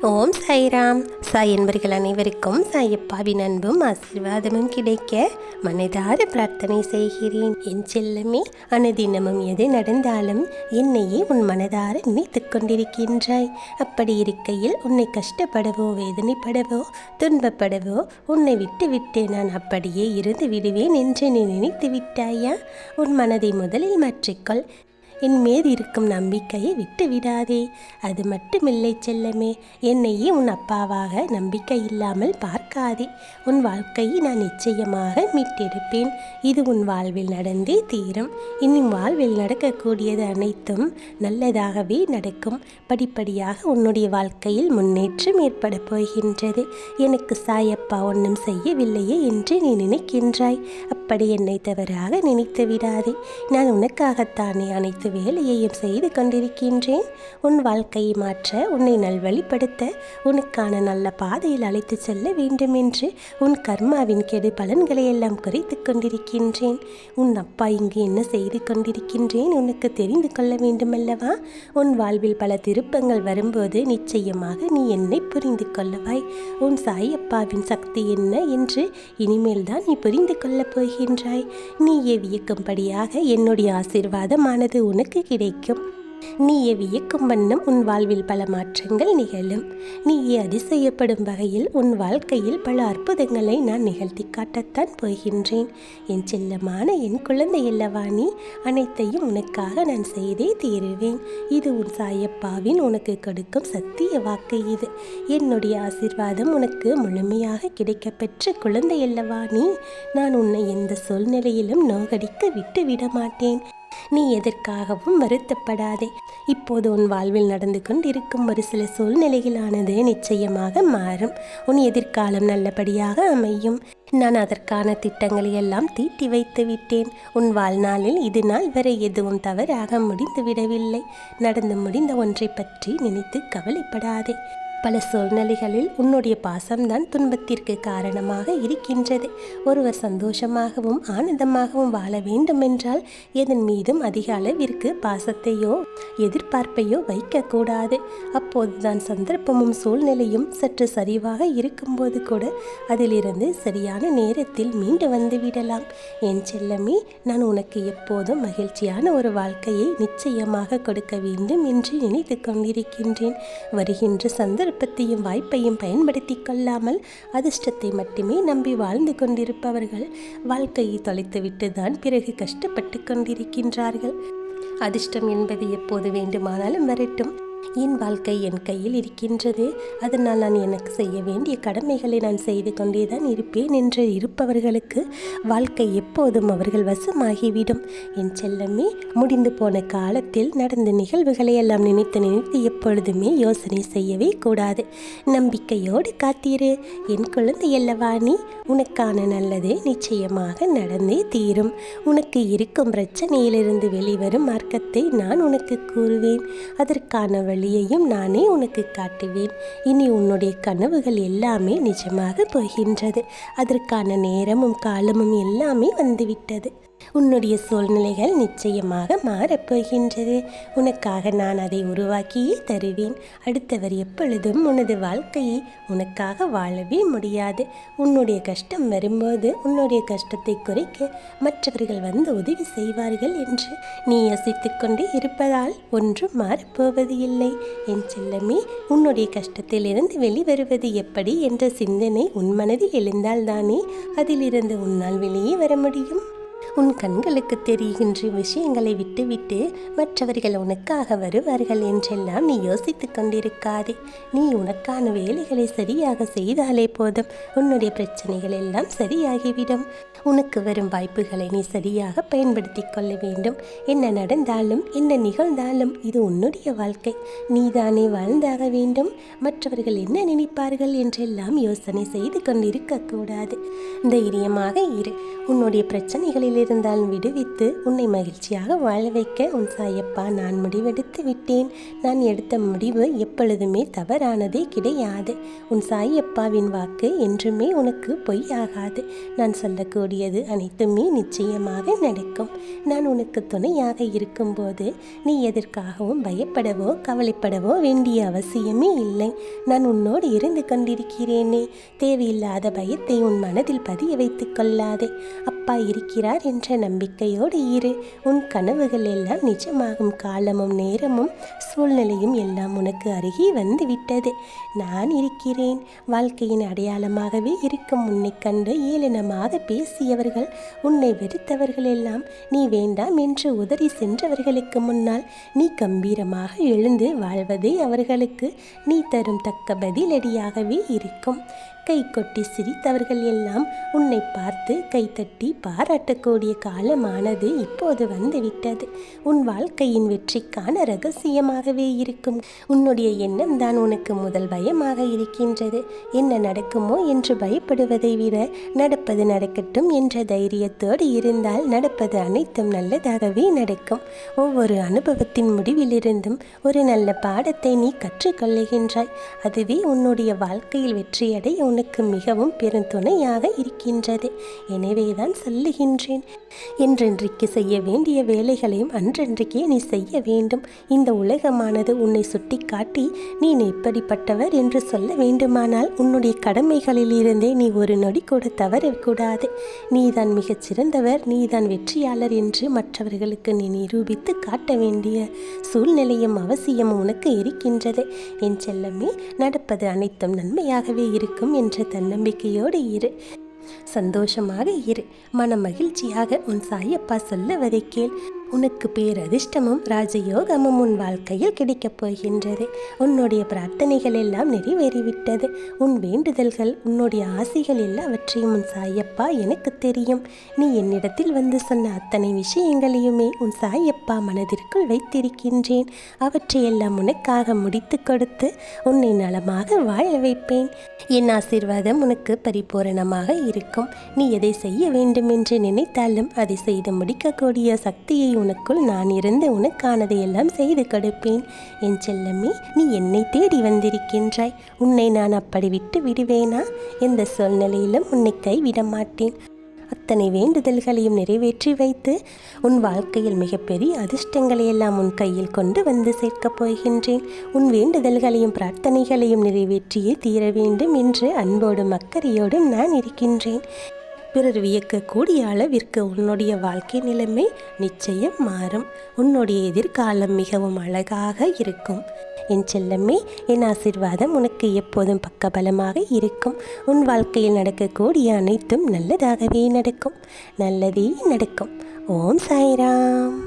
ஓம் சாய்ராம். சாய் என்பர்கள் அனைவருக்கும் சாயப்பாவின் அன்பும் ஆசீர்வாதமும் கிடைக்க மனதார பிரார்த்தனை செய்கிறேன். என் செல்லமே, அனுதினமும் எது நடந்தாலும் என்னையே உன் மனதார நினைத்துக் கொண்டிருக்கின்றாய். அப்படி இருக்கையில் உன்னை கஷ்டப்படவோ வேதனைப்படவோ துன்பப்படவோ உன்னை விட்டு நான் அப்படியே இருந்து விடுவேன் என்று நீ நினைத்து விட்டாயா? உன் மனதை முதலில் மாற்றிக்கொள். என் மீது இருக்கும் நம்பிக்கையை விட்டு விடாதே. அது மட்டுமில்லை செல்லமே, என்னையே உன் அப்பாவாக நம்பிக்கை இல்லாமல் பார்க்காதே. உன் வாழ்க்கையை நான் நிச்சயமாக மீட்டெடுப்பேன். இது உன் வாழ்வில் நடந்தே தீரும். இன்னும் வாழ்வில் நடக்கக்கூடியது அனைத்தும் நல்லதாகவே நடக்கும். படிப்படியாக உன்னுடைய வாழ்க்கையில் முன்னேற்றம் ஏற்பட போகின்றது. எனக்கு சாயப்பா ஒன்றும் செய்யவில்லையே என்று நீ நினைக்கின்றாய். அப்படி என்னை தவறாக நினைத்து விடாதே. நான் உனக்காகத்தானே அனைத்து வேலையையும் செய்து கொண்டிருக்கின்றேன். உன் வாழ்க்கையை மாற்ற, உன்னை நல்வழிப்படுத்த, உனக்கான நல்ல பாதையில் அழைத்து செல்ல வேண்டும் என்று உன் கர்மாவின் கெடு பலன்களை எல்லாம் குறைத்து கொண்டிருக்கின்றேன். உன் அப்பா இங்கு என்ன செய்து கொண்டிருக்கின்றேன் உனக்கு தெரிந்து கொள்ள வேண்டுமல்லவா? உன் வாழ்வில் பல திருப்பங்கள் வரும்போது நிச்சயமாக நீ என்னை புரிந்து கொள்ளுவாய். உன் சாயப்பாவின் சக்தி என்ன என்று இனிமேல் தான் நீ புரிந்து கொள்ளப் போகின்றாய். நீயே வியக்கும்படியாக என்னுடைய ஆசீர்வாதமானது உனக்கு கிடைக்கும். நீயே வியக்கும் வண்ணம் உன் வாழ்வில் பல மாற்றங்கள் நிகழும். நீயே அதிசயப்படும் வகையில் உன் வாழ்க்கையில் பல அற்புதங்களை நான் நிகழ்த்தி காட்டத்தான் போகின்றேன். என் செல்லமான என் குழந்தை அல்லவா நீ? அனைத்தையும் உனக்காக நான் செய்தே தீருவேன். இது உன் சாயப்பாவின் உனக்கு கொடுக்கும் சத்திய வாக்கு. இது என்னுடைய ஆசீர்வாதம் உனக்கு முழுமையாக கிடைக்கப்பெற்ற குழந்தை அல்லவா நீ? நான் உன்னை எந்த சூழ்நிலையிலும் நோகடிக்க விட்டு விட மாட்டேன். நீ எதற்காகவும் வருத்தப்படாதே. இப்போது உன் வாழ்வில் நடந்து கொண்டிருக்கும் ஒரு சில சூழ்நிலைகளானது நிச்சயமாக மாறும். உன் எதிர்காலம் நல்லபடியாக அமையும். நான் அதற்கான திட்டங்களை எல்லாம் தீட்டி வைத்து விட்டேன். உன் வாழ்நாளில் இது நாள் வரை எதுவும் தவறாக முடிந்து விடவில்லை. நடந்து முடிந்த ஒன்றை பற்றி நினைத்து கவலைப்படாதே. பல சூழ்நிலைகளில் உன்னுடைய பாசம்தான் துன்பத்திற்கு காரணமாக இருக்கின்றது. ஒருவர் சந்தோஷமாகவும் ஆனந்தமாகவும் வாழ வேண்டுமென்றால் எதன் மீதும் அதிக அளவிற்கு பாசத்தையோ எதிர்பார்ப்பையோ வைக்கக்கூடாது. அப்போதுதான் சந்தர்ப்பமும் சூழ்நிலையும் சற்று சரிவாக இருக்கும்போது கூட அதிலிருந்து சரியான நேரத்தில் மீண்டு வந்து விடலாம். என் செல்லமே, நான் உனக்கு எப்போதும் மகிழ்ச்சியான ஒரு வாழ்க்கையை நிச்சயமாக கொடுக்க வேண்டும் என்று நினைத்து கொண்டிருக்கின்றேன். வருகின்ற சந்தர்ப்பத்தையும் வாய்ப்பையும் பயன்படுத்தி கொள்ளாமல் அதிர்ஷ்டத்தை மட்டுமே நம்பி வாழ்ந்து கொண்டிருப்பவர்கள் வாழ்க்கையை தொலைத்துவிட்டு தான் பிறகு கஷ்டப்பட்டு கொண்டிருக்கின்றார்கள். அதிர்ஷ்டம் என்பது எப்போது வேண்டுமானாலும் வரட்டும். என் வாழ்க்கை என் கையில் இருக்கின்றது. அதனால் நான் எனக்கு செய்ய வேண்டிய கடமைகளை நான் செய்து கொண்டே தான் இருப்பேன் என்று இருப்பவர்களுக்கு வாழ்க்கை எப்போதும் அவர்கள் வசமாகிவிடும். என் செல்லமே, முடிந்து போன காலத்தில் நடந்த நிகழ்வுகளை எல்லாம் நினைத்து எப்பொழுதுமே யோசனை செய்யவே கூடாது. நம்பிக்கையோடு காத்திரு. என் குழந்தை அல்லவா நீ? உனக்கான நல்லது நிச்சயமாக நடந்தே தீரும். உனக்கு இருக்கும் பிரச்சனையிலிருந்து வெளிவரும் மார்க்கத்தை நான் உனக்கு கூறுவேன். அதற்கான வழியையும் நானே உனக்கு காட்டுவேன். இனி உன்னுடைய கனவுகள் எல்லாமே நிஜமாக போகின்றது. அதற்கான நேரமும் காலமும் எல்லாமே வந்துவிட்டது. உன்னுடைய சூழ்நிலைகள் நிச்சயமாக மாறப்போகின்றது. உனக்காக நான் அதை உருவாக்கியே தருவேன். அடுத்தவர் எப்பொழுதும் உனது வாழ்க்கையை உனக்காக வாழவே முடியாது. உன்னுடைய கஷ்டம் வரும்போது உன்னுடைய கஷ்டத்தை குறைக்க மற்றவர்கள் வந்து உதவி செய்வார்கள் என்று நீ யோசித்துக் கொண்டே இருப்பதால் ஒன்றும் மாறப்போவது இல்லை. என் செல்லமே, உன்னுடைய கஷ்டத்திலிருந்து வெளிவருவது எப்படி என்ற சிந்தனை உன் மனதில் எழுந்தால்தானே அதிலிருந்து உன்னால் வெளியே வர முடியும். உன் கண்களுக்கு தெரிகின்ற விஷயங்களை விட்டுவிட்டு மற்றவர்கள் உனக்காக வருவார்கள் என்றெல்லாம் நீ யோசித்து கொண்டிருக்காதே. நீ உனக்கான வேலைகளை சரியாக செய்தாலே போதும். உன்னுடைய பிரச்சனைகள் எல்லாம் சரியாகிவிடும். உனக்கு வரும் வாய்ப்புகளை நீ சரியாக பயன்படுத்தி கொள்ள வேண்டும். என்ன நடந்தாலும் என்ன நிகழ்ந்தாலும் இது உன்னுடைய வாழ்க்கை. நீதானே வாழ்ந்தாக வேண்டும். மற்றவர்கள் என்ன நினைப்பார்கள் என்றெல்லாம் யோசனை செய்து கொண்டிருக்கக்கூடாது. தைரியமாக இரு. உன்னுடைய பிரச்சனைகளில் இருந்தாலும் விடுவித்து உன்னை மகிழ்ச்சியாக வாழ வைக்க உன் சாயப்பா நான் முடிவெடுத்து விட்டேன். நான் எடுத்த முடிவு எப்பொழுதுமே தவறானதே கிடையாது. உன் சாயப்பாவின் வாக்கு என்றுமே உனக்கு பொய்யாகாது. நான் சொல்லக்கூடியது அனைத்துமே நிச்சயமாக நடக்கும். நான் உனக்கு துணையாக இருக்கும்போது நீ எதற்காகவும் பயப்படவோ கவலைப்படவோ வேண்டிய அவசியமே இல்லை. நான் உன்னோடு இருந்து கொண்டிருக்கிறேனே. தேவையில்லாத பயத்தை உன் மனதில் பதிய வைத்துக் கொள்ளாதே. அப்பா இருக்கிறார் என்ற நம்பிக்கையோடு இரு. உன் கனவுகள் எல்லாம் நிஜமாகும் காலமும் நேரமும் சூழ்நிலையும் எல்லாம் உனக்கு அருகே வந்து விட்டது. நான் இருக்கிறேன். வாழ்க்கையின் அடையாளமாகவே இருக்கும் உன்னை கண்டு ஏளனமாக பேசியவர்கள், உன்னை வெறுத்தவர்கள் எல்லாம் நீ வேண்டாம் என்று உதறி சென்றவர்களுக்கு முன்னால் நீ கம்பீரமாக எழுந்து வாழ்வதே அவர்களுக்கு நீ தரும் தக்க பதிலடியாகவே இருக்கும். கை கொட்டி சிரித்தவர்கள் எல்லாம் உன்னை பார்த்து கைத்தட்டி பாராட்டக்கூடிய காலமானது இப்போது வந்துவிட்டது. உன் வாழ்க்கையின் வெற்றிக்கான ரகசியமாகவே இருக்கும். உன்னுடைய எண்ணம் தான் உனக்கு முதல் பயமாக இருக்கின்றது. என்ன நடக்குமோ என்று பயப்படுவதை விட நடப்பது நடக்கட்டும் என்ற தைரியத்தோடு இருந்தால் நடப்பது அனைத்தும் நல்லதாகவே நடக்கும். ஒவ்வொரு அனுபவத்தின் முடிவிலிருந்தும் ஒரு நல்ல பாடத்தை நீ கற்றுக்கொள்ளுகின்றாய். அதுவே உன்னுடைய வாழ்க்கையில் வெற்றியடைய உனக்கு மிகவும் பெருந்துணையாக இருக்கின்றது. எனவேதான் சொல்லுகின்றேன், என்றென்றைக்கு செய்ய வேண்டிய வேலைகளையும் அன்றென்றைக்கே நீ செய்ய வேண்டும். இந்த உலகமானது உன்னை சுட்டி காட்டி நீ எப்படிப்பட்டவர் என்று சொல்ல வேண்டுமானால் உன்னுடைய கடமைகளில் இருந்தே நீ ஒரு நொடி கூட தவறக்கூடாது. நீதான் மிகச் சிறந்தவர், நீதான் வெற்றியாளர் என்று மற்றவர்களுக்கு நீ நிரூபித்து காட்ட வேண்டிய சூழ்நிலையும் அவசியம் உனக்கு இருக்கின்றது. என் செல்லமே, நடப்பது அனைத்தும் நன்மையாகவே இருக்கும் என்ற தன்னம்பிக்கையோடு இரு. சந்தோஷமாக இரு. மன மகிழ்ச்சியாக உன் சாயப்பா சொல்லுவதை கேள். உனக்கு பேரதிர்ஷ்டமும் ராஜயோகமும் உன் வாழ்க்கையில் கிடைக்கப் போகின்றது. உன்னுடைய பிரார்த்தனைகள் எல்லாம் நிறைவேறிவிட்டது. உன் வேண்டுதல்கள், உன்னுடைய ஆசைகள் எல்லாவற்றையும் உன் சாயப்பா எனக்கு தெரியும். நீ என்னிடத்தில் வந்து சொன்ன அத்தனை விஷயங்களையுமே உன் சாயப்பா மனதிற்குள் வைத்திருக்கின்றேன். அவற்றையெல்லாம் உனக்காக முடித்து கொடுத்து உன்னை நலமாக வாழ வைப்பேன். என் ஆசீர்வாதம் உனக்கு பரிபூரணமாக இருக்கும். நீ எதை செய்ய வேண்டும் என்று நினைத்தாலும் அதை செய்து முடிக்கக்கூடிய சக்தியை உனக்குள் நான் இருந்து உனக்கானதை எல்லாம் செய்து கொடுப்பேன். என் செல்லமே, நீ என்னை தேடி வந்திருக்கின்றாய். உன்னை நான் அப்படி விட்டு விடுவேனா? எந்த சூழ்நிலையிலும் உன்னை கைவிட மாட்டேன். அத்தனை வேண்டுதல்களையும் நிறைவேற்றி வைத்து உன் வாழ்க்கையில் மிகப்பெரிய அதிர்ஷ்டங்களை எல்லாம் உன் கையில் கொண்டு வந்து சேர்க்கப் போகின்றேன். உன் வேண்டுதல்களையும் பிரார்த்தனைகளையும் நிறைவேற்றியே தீர வேண்டும் என்று அன்போடும் அக்கறையோடும் நான் இருக்கின்றேன். பிறர் வியக்கக்கூடிய அளவிற்கு உன்னுடைய வாழ்க்கை நிலைமை நிச்சயம் மாறும். உன்னுடைய எதிர்காலம் மிகவும் அழகாக இருக்கும். என் செல்லமே, என் ஆசீர்வாதம் உனக்கு எப்போதும் பக்கபலமாக இருக்கும். உன் வாழ்க்கையில் நடக்கக்கூடிய அனைத்தும் நல்லதாகவே நடக்கும். நல்லதே நடக்கும். ஓம் சாய்ராம்.